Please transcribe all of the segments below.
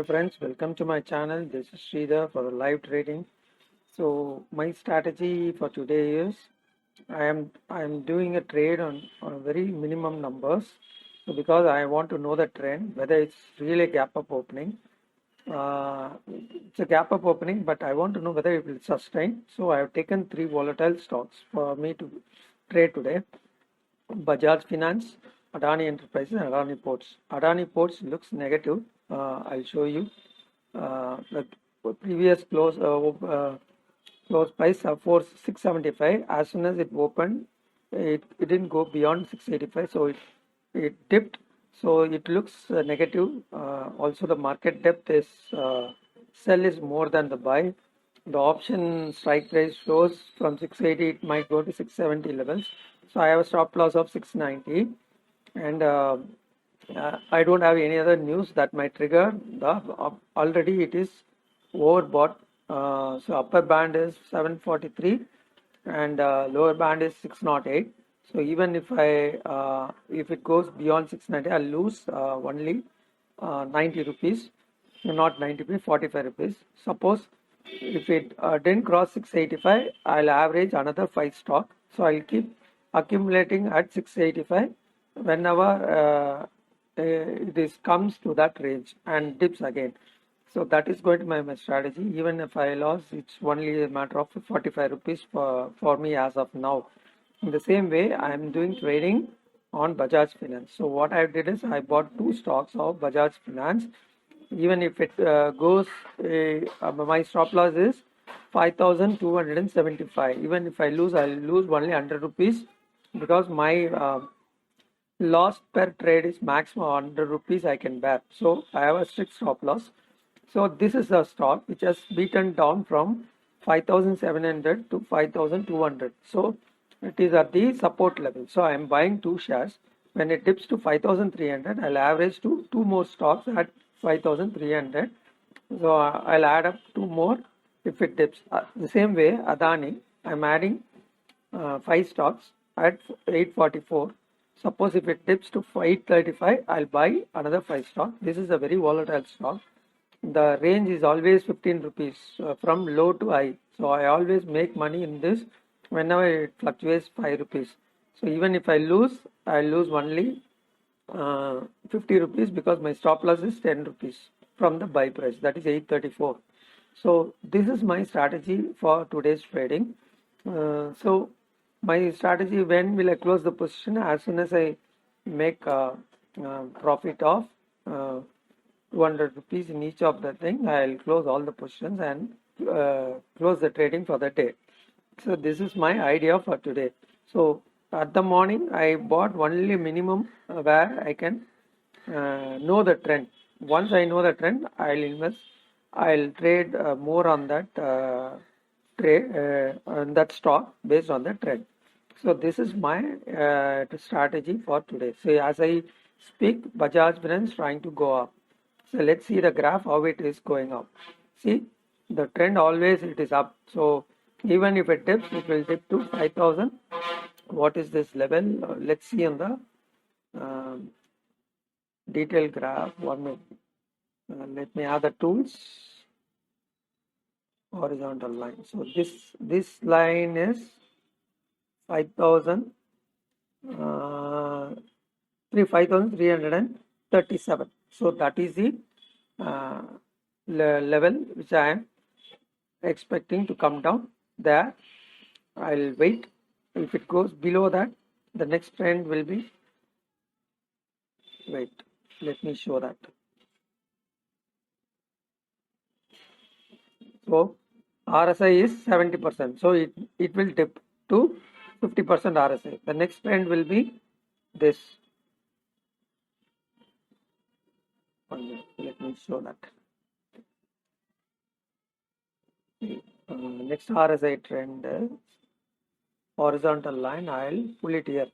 friends, welcome to my channel. This is Sridhar for the live trading. So my strategy for today is I am doing a trade on very minimum numbers. So because I want to know the trend, whether it's really a gap up opening. It's a gap up opening, but I want to know whether it will sustain. So I have taken three volatile stocks for me to trade today. Bajaj Finance, Adani Enterprises, and Adani Ports. Adani Ports looks negative. I'll show you. The previous close price of 675. As soon as it opened, it didn't go beyond 685, so it dipped. So it looks negative. Also, the market depth is sell is more than the buy. The option strike price shows from 680 it might go to 670 levels. So I have a stop loss of 690, and I don't have any other news that might trigger the already it is overbought. So upper band is 743 and lower band is 608. So even if it goes beyond 690, I'll lose only 90 rupees, not 90 rupees, 45 rupees. Suppose if it didn't cross 685, I'll average another 5 stock. So I'll keep accumulating at 685 whenever it comes to that range and dips again. So that is going to be my strategy. Even if I lost, it's only a matter of 45 rupees for me as of now. In the same way, I am doing trading on Bajaj Finance. So what I did is I bought 2 stocks of Bajaj Finance. Even if it goes, my stop loss is 5,275. Even if I lose, I'll lose only 100 rupees because my loss per trade is maximum 100 rupees I can bear. So I have a strict stop loss. So this is a stock which has beaten down from 5,700 to 5,200. So it is at the support level. So I am buying 2 shares. When it dips to 5,300, I'll average to 2 more stocks at 5,300. So I'll add up 2 more if it dips. The same way, Adani, I'm adding 5 stocks at 844. Suppose if it dips to 835, I'll buy another 5 stocks. This is a very volatile stock. The range is always 15 rupees from low to high. So I always make money in this whenever it fluctuates 5 rupees. So even if I lose, I lose only 50 rupees because my stop loss is 10 rupees from the buy price, that is 834. So this is my strategy for today's trading. So my strategy, when will I close the position? As soon as I make a profit of 200 rupees in each of the thing, I'll close all the positions and close the trading for the day. So this is my idea for today. So at the morning, I bought only minimum where I can know the trend. Once I know the trend, I'll invest. I'll trade more on that on that stock based on the trend. So this is my strategy for today. So as I speak, Bajaj Finance trying to go up. So let's see the graph how it is going up. See, the trend always it is up. So even if it dips, it will dip to 5,000. What is this level? Let's see on the detailed graph. 1 minute. Let me add the tools. Horizontal line. So this line is 5,000. 5,337. So that is the level which I am expecting to come down. There, I'll wait. If it goes below that, the next trend will be. Wait, let me show that. So RSI is 70%. So it will dip to 50% RSI. The next trend will be this. Let me show that. Next RSI trend is horizontal line. I'll pull it here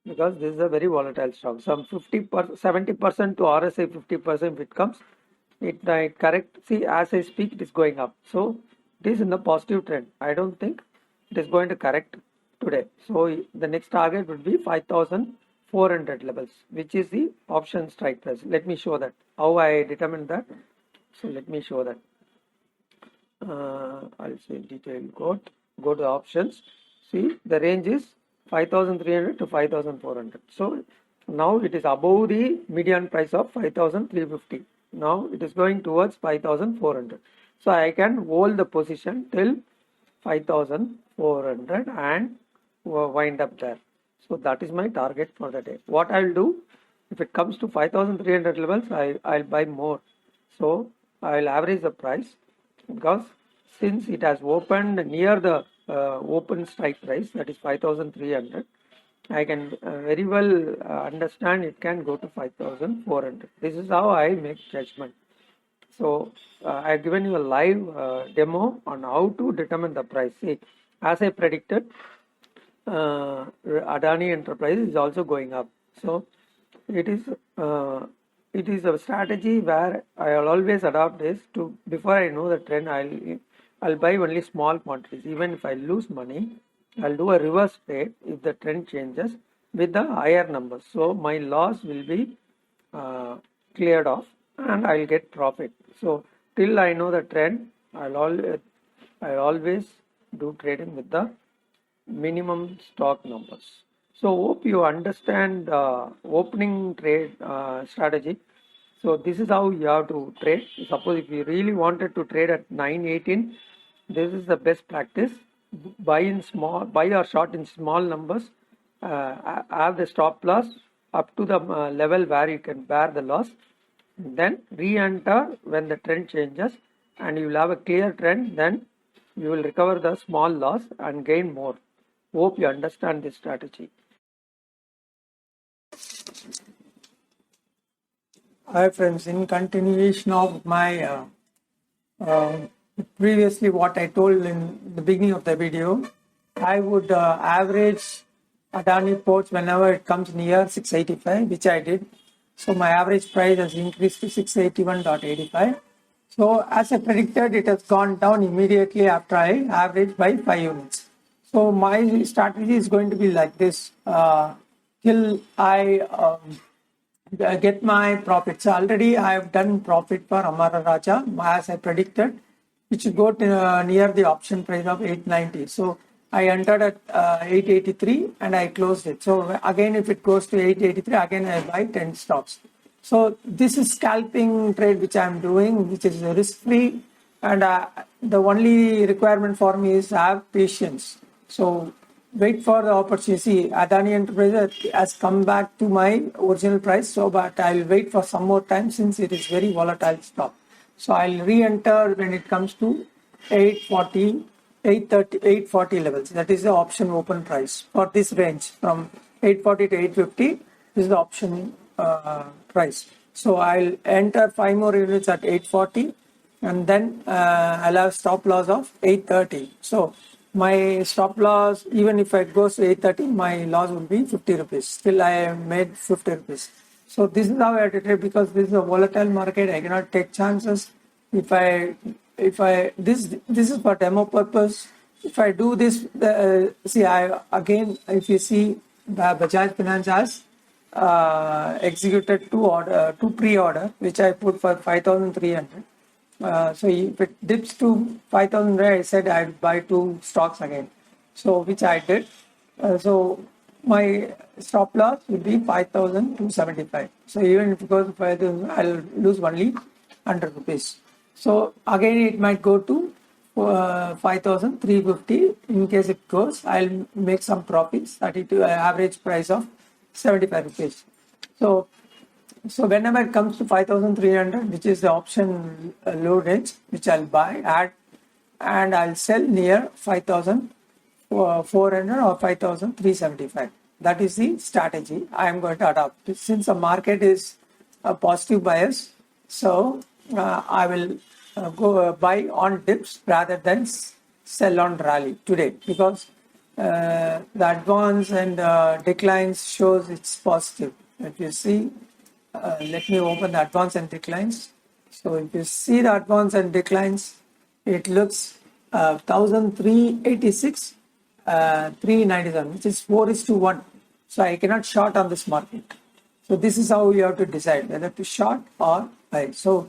because this is a very volatile stock. Some 70% to RSI 50% if it comes, it correct. See, as I speak, it is going up. So it is in the positive trend. I don't think it is going to correct today. So the next target would be 5,000 400 levels, which is the option strike price. Let me show that how I determined that. So let me show that. I'll say detail code. Go to options. See, the range is 5,300 to 5,400. So now it is above the median price of 5,350. Now it is going towards 5,400. So I can hold the position till 5,400 and wind up there. So that is my target for the day. What I'll do, if it comes to 5,300 levels, I'll buy more. So I'll average the price, because since it has opened near the open strike price, that is 5,300, I can very well understand it can go to 5,400. This is how I make judgment. So I've given you a live demo on how to determine the price. See, as I predicted, Adani Enterprise is also going up. So it is a strategy where I'll always adopt this to, before I know the trend, I'll buy only small quantities. Even if I lose money, I'll do a reverse trade if the trend changes with the higher numbers. So my loss will be cleared off and I'll get profit. So till I know the trend, I'll always do trading with the minimum stock numbers. So hope you understand opening trade strategy. So this is how you have to trade. Suppose if you really wanted to trade at 918, this is the best practice. Buy or short in small numbers. Have the stop loss up to the level where you can bear the loss. Then re-enter when the trend changes, and you will have a clear trend. Then you will recover the small loss and gain more. Hope you understand this strategy. Hi friends, in continuation of my previously what I told in the beginning of the video, I would average Adani ports whenever it comes near 685, which I did. So my average price has increased to 681.85. So as I predicted, it has gone down immediately after I averaged by 5 units. So my strategy is going to be like this till I get my profits. So already I have done profit for Amara Raja as I predicted, which should go to, near the option price of 890. So I entered at 883 and I closed it. So again, if it goes to 883, again I buy 10 stocks. So this is scalping trade which I am doing, which is risk free, and the only requirement for me is have patience. So wait for the opportunity. Adani Enterprise has come back to my original price, so but I'll wait for some more time since it is very volatile stock. So I'll re-enter when it comes to 840, 830, 840 levels. That is the option open price for this range from 840 to 850. This is the option price. So I'll enter 5 more units at 840, and then I'll have stop loss of 830. So my stop loss, even if it goes to 830, my loss will be 50 rupees. Still I have made 50 rupees. So this is how I trade, because this is a volatile market. I cannot take chances. This is for demo purpose. If I do this, if you see, Bajaj Finance has executed two pre-order, which I put for 5,300. So if it dips to 5,000, I said I'd buy 2 stocks again. So which I did. So my stop loss will be 5,275. So even if it goes to 5,000, I'll lose only 100 rupees. So again, it might go to 5,350. In case it goes, I'll make some profits. 32 average price of 75 rupees. So whenever it comes to 5,300, which is the option low range, which I'll buy, add, and I'll sell near 5,400 or 5,375. That is the strategy I am going to adopt. Since the market is a positive bias, so I will go buy on dips rather than sell on rally today, because the advance and declines shows it's positive. If you see, let me open the advance and declines. So if you see the advance and declines, it looks 1,386, 397, which is 4:1. So I cannot short on this market. So this is how you have to decide whether to short or buy. So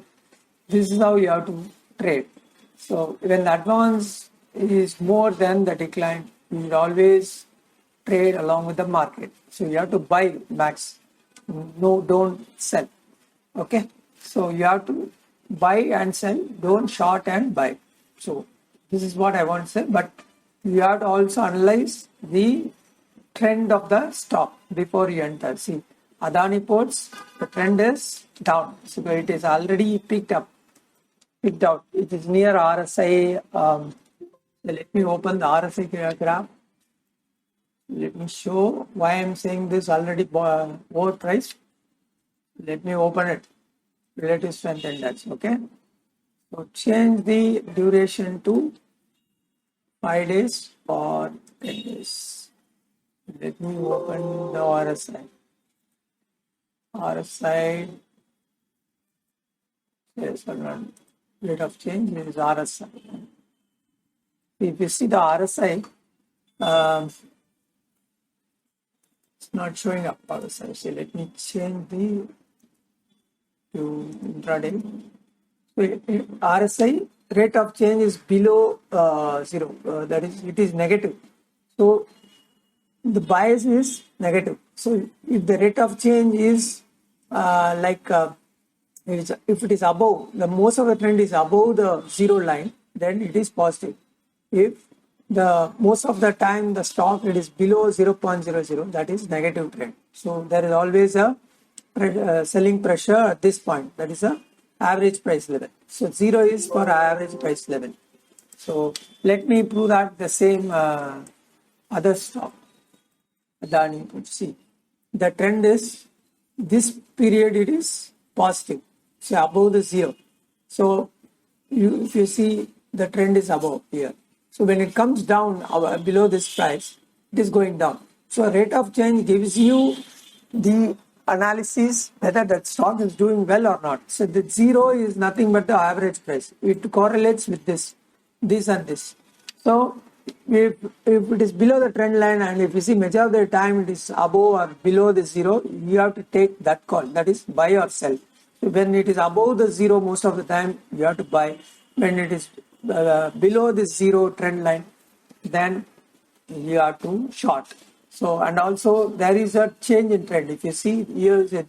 this is how you have to trade. So when the advance is more than the decline, you will always trade along with the market. So you have to buy max. No, don't sell. Okay. So you have to buy and sell. Don't short and buy. So this is what I want to say. But you have to also analyze the trend of the stock before you enter. See, Adani Ports, the trend is down. So it is already picked out. It is near RSI. Let me open the RSI graph. Let me show why I'm saying this already overpriced. Let me open it. Relative strength index. Okay. So change the duration to 5 days or 10 days. Let me open the RSI. RSI. Yes, rate of change is RSI. If you see the RSI, it's not showing up RSI. So let me change to intraday. So RSI rate of change is below 0. That is, it is negative. So the bias is negative. So if the rate of change is if it is above, the most of the trend is above the 0 line, then it is positive. If the most of the time the stock it is below 0.00, that is negative trend. So there is always a selling pressure at this point. That is a average price level. So 0 is for average price level. So let me prove that the same other stock. Adani, see, the trend is this period it is positive, so above the 0. So if you see the trend is above here. So when it comes down below this price, it is going down. So rate of change gives you the analysis whether that stock is doing well or not. So the 0 is nothing but the average price. It correlates with this and this. So if it is below the trend line and if you see majority of the time it is above or below the 0, you have to take that call. That is buy or sell. So when it is above the 0, most of the time you have to buy. When it is below the 0 trend line, then you have to short. So and also there is a change in trend. If you see here is a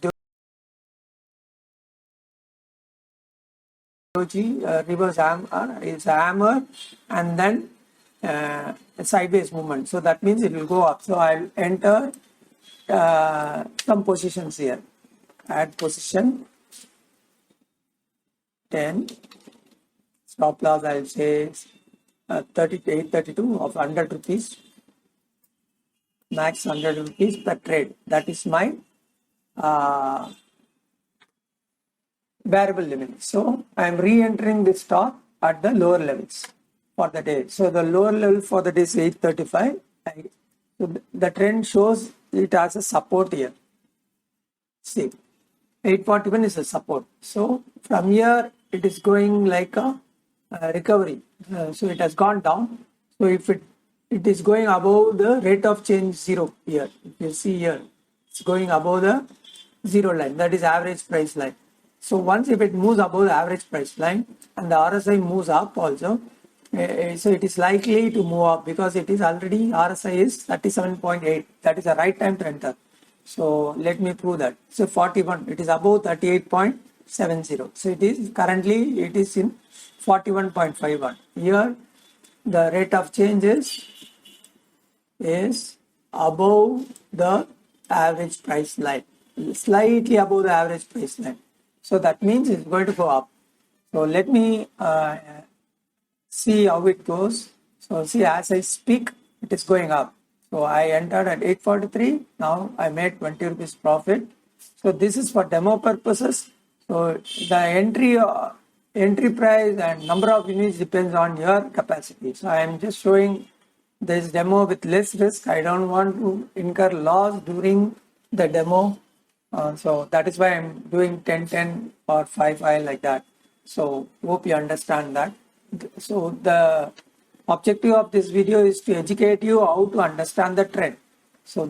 doji reverse hammer and then a sideways movement. So that means it will go up. So I'll enter some positions here. Add position 10. Stop loss I'll say 832 of 100 rupees. Max 100 rupees per trade. That is my variable limit. So I am re-entering this stock at the lower levels for the day. So the lower level for the day is 835. So the trend shows it as a support here. See, 841 is a support. So from here it is going like a recovery. So it has gone down. So if it is going above the rate of change 0 here. If you see here, it's going above the 0 line. That is average price line. So once if it moves above the average price line and the RSI moves up also, so it is likely to move up because it is already RSI is 37.8. That is the right time to enter. So let me prove that. So 41, it is above 38.70. So it is currently it is in 41.51. Here the rate of change is above the average price line, slightly above the average price line. So that means it's going to go up. So let me see how it goes. So see, as I speak, it is going up. So I entered at 843. Now I made 20 rupees profit. So this is for demo purposes. So the entry price and number of units depends on your capacity. So I am just showing this demo with less risk. I don't want to incur loss during the demo. So that is why I'm doing 10-10 or 5-5 like that. So hope you understand that. So the objective of this video is to educate you how to understand the trend. So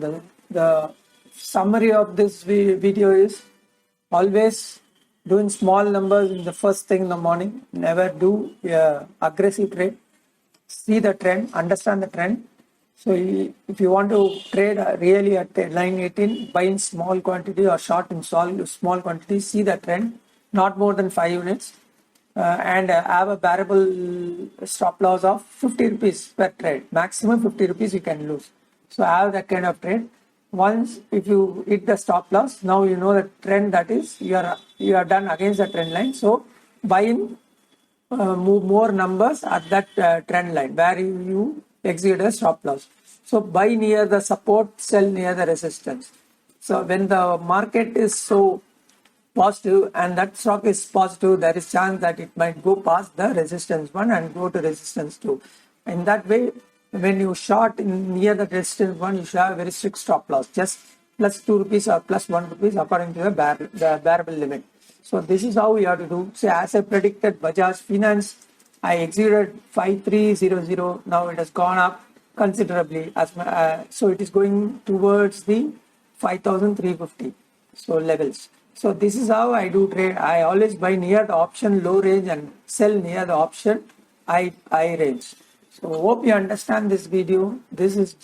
the summary of this video is always doing small numbers in the first thing in the morning. Never do aggressive trade. See the trend, understand the trend. So if you want to trade really at line 18, buy in small quantity or short in small quantity, see the trend, not more than 5 units, and have a bearable stop loss of 50 rupees per trade. Maximum 50 rupees you can lose. So have that kind of trade. Once if you hit the stop loss, now you know the trend, that is you are done against the trend line. So buy in move more numbers at that trend line where you exceed a stop loss. So buy near the support, sell near the resistance. So when the market is so positive and that stock is positive, there is chance that it might go past the resistance 1 and go to resistance 2. In that way, when you short near the resistance 1, you should have a very strict stop loss, just plus 2 rupees or plus 1 rupees according to the bearable limit. So this is how we have to do. So as I predicted, Bajaj Finance, I exceeded 5300. Now it has gone up considerably. So it is going towards the 5350 so levels. So this is how I do trade. I always buy near the option low range and sell near the option high range. So hope you understand this video. This is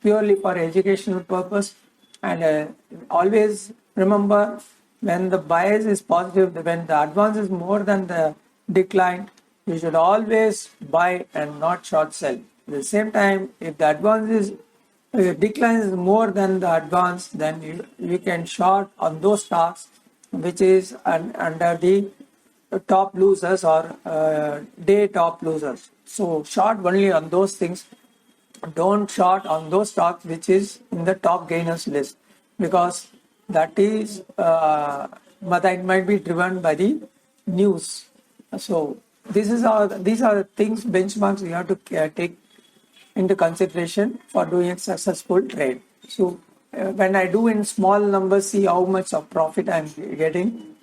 purely for educational purpose. And always remember, when the bias is positive, when the advance is more than the decline, you should always buy and not short sell. At the same time, if the advance is decline is more than the advance, then you can short on those stocks which is under the top losers or day top losers. So short only on those things. Don't short on those stocks which is in the top gainers list, because that is but it might be driven by the news. So these are the things, benchmarks you have to take into consideration for doing a successful trade. So when I do in small numbers, see how much of profit I'm getting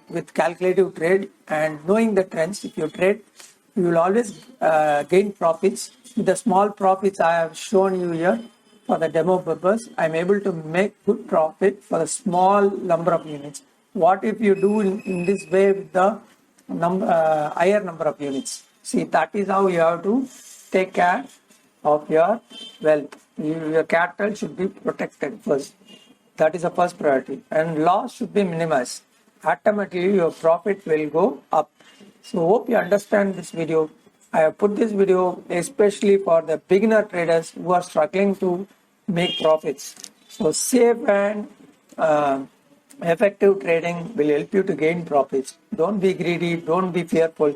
with calculative trade and knowing the trends. If you trade, you will always gain profits. With the small profits I have shown you here for the demo purpose, I'm able to make good profit for a small number of units. What if you do in this way with the higher number of units? See, that is how you have to take care of your wealth. Your capital should be protected first. That is the first priority. And loss should be minimized. Automatically your profit will go up. So hope you understand this video. I have put this video especially for the beginner traders who are struggling to make profits. So safe and effective trading will help you to gain profits. Don't be greedy, don't be fearful.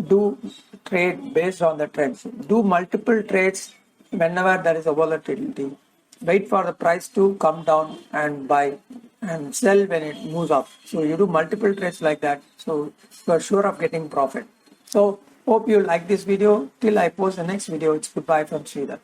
Do trade based on the trends. Do multiple trades whenever there is a volatility. Wait for the price to come down and buy, and sell when it moves up. So you do multiple trades like that. So you are sure of getting profit. So hope you like this video. Till I post the next video, it's goodbye from Sridhar.